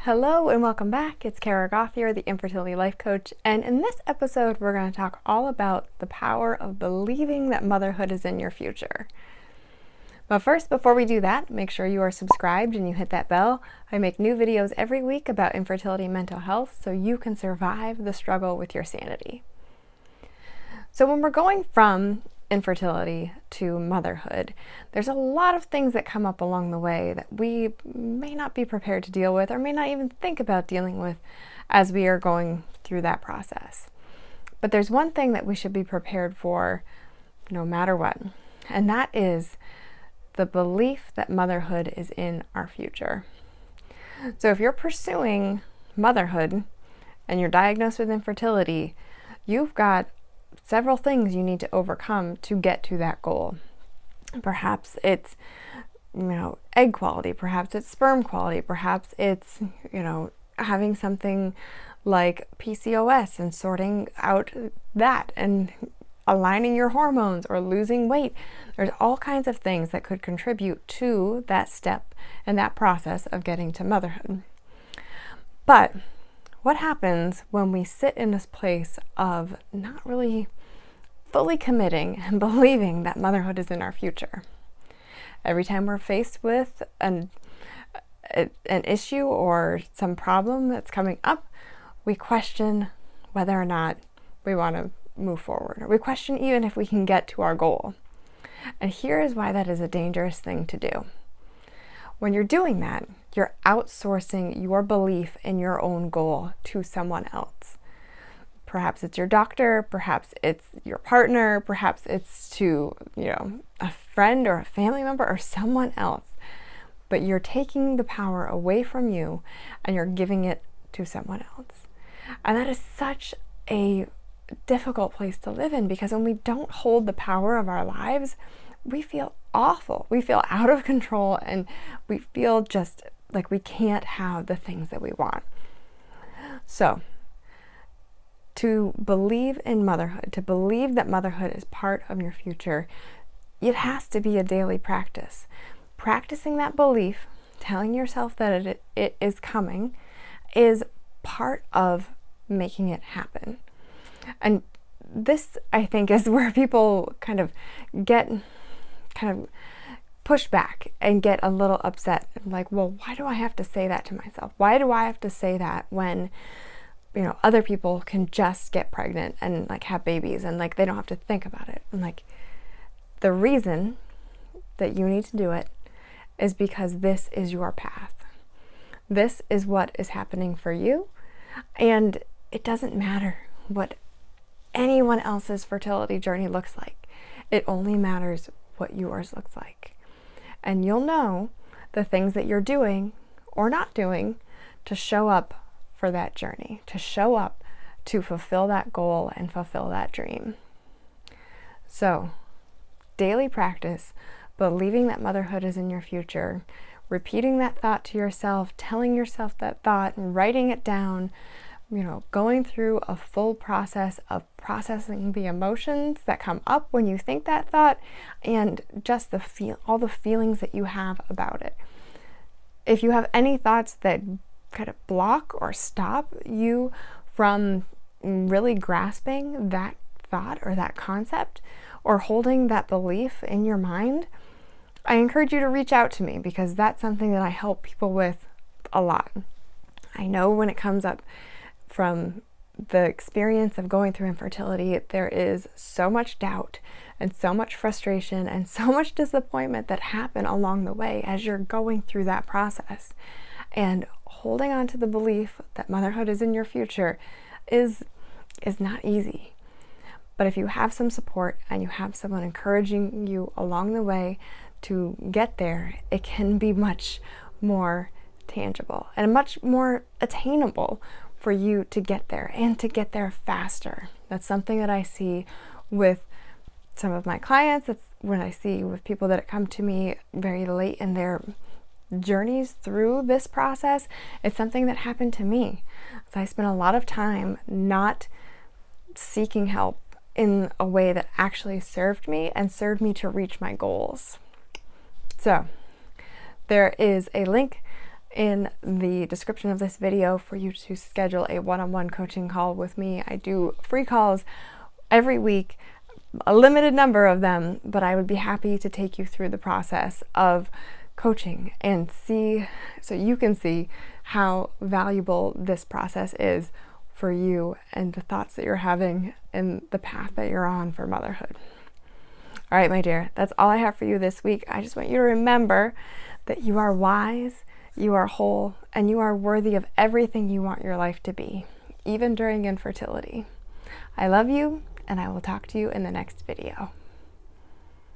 Hello and welcome back. It's Kara Goff here, the Infertility Life Coach, and in this episode we're going to talk all about the power of believing that motherhood is in your future. But first, before we do that, make sure you are subscribed and you hit that bell. I make new videos every week about infertility and mental health so you can survive the struggle with your sanity. So when we're going from infertility to motherhood, there's a lot of things that come up along the way that we may not be prepared to deal with or may not even think about dealing with as we are going through that process. But there's one thing that we should be prepared for no matter what, and that is the belief that motherhood is in our future. So if you're pursuing motherhood and you're diagnosed with infertility, you've got several things you need to overcome to get to that goal. Perhaps it's, egg quality, perhaps it's sperm quality, perhaps it's, having something like PCOS and sorting out that and aligning your hormones or losing weight. There's all kinds of things that could contribute to that step and that process of getting to motherhood. But what happens when we sit in this place of not really fully committing and believing that motherhood is in our future? Every time we're faced with an issue or some problem that's coming up, we question whether or not we want to move forward, or we question even if we can get to our goal. And here is why that is a dangerous thing to do. When you're doing that, you're outsourcing your belief in your own goal to someone else. Perhaps it's your doctor, perhaps it's your partner, perhaps it's to, a friend or a family member or someone else. But you're taking the power away from you and you're giving it to someone else. And that is such a difficult place to live in, because when we don't hold the power of our lives, we feel awful. We feel out of control and we feel just like we can't have the things that we want. So, to believe in motherhood, to believe that motherhood is part of your future, it has to be a daily practice. Practicing that belief, telling yourself that it is coming, is part of making it happen. And this, I think, is where people kind of push back and get a little upset. Like, well, why do I have to say that to myself? Why do I have to say that when, other people can just get pregnant and have babies and they don't have to think about it? And the reason that you need to do it is because this is your path. This is what is happening for you. And it doesn't matter what anyone else's fertility journey looks like. It only matters what yours looks like. And you'll know the things that you're doing or not doing to show up for that journey, to show up to fulfill that goal and fulfill that dream. So, daily practice, believing that motherhood is in your future, repeating that thought to yourself, telling yourself that thought, writing it down, going through a full process of processing the emotions that come up when you think that thought, and just all the feelings that you have about it. If you have any thoughts that kind of block or stop you from really grasping that thought or that concept or holding that belief in your mind, I encourage you to reach out to me, because that's something that I help people with a lot. I know when it comes up from the experience of going through infertility, there is so much doubt and so much frustration and so much disappointment that happen along the way as you're going through that process. And holding on to the belief that motherhood is in your future is not easy. But if you have some support and you have someone encouraging you along the way to get there, it can be much more tangible and much more attainable for you to get there, and to get there faster. That's something that I see with some of my clients. That's what I see with people that come to me very late in their journeys through this process. It's something that happened to me. So I spent a lot of time not seeking help in a way that actually served me and served me to reach my goals. So there is a link in the description of this video for you to schedule a one-on-one coaching call with me. I do free calls every week, a limited number of them, but I would be happy to take you through the process of coaching and so you can see how valuable this process is for you and the thoughts that you're having and the path that you're on for motherhood. All right, my dear, that's all I have for you this week. I just want you to remember that you are wise, you are whole, and you are worthy of everything you want your life to be, even during infertility. I love you, and I will talk to you in the next video.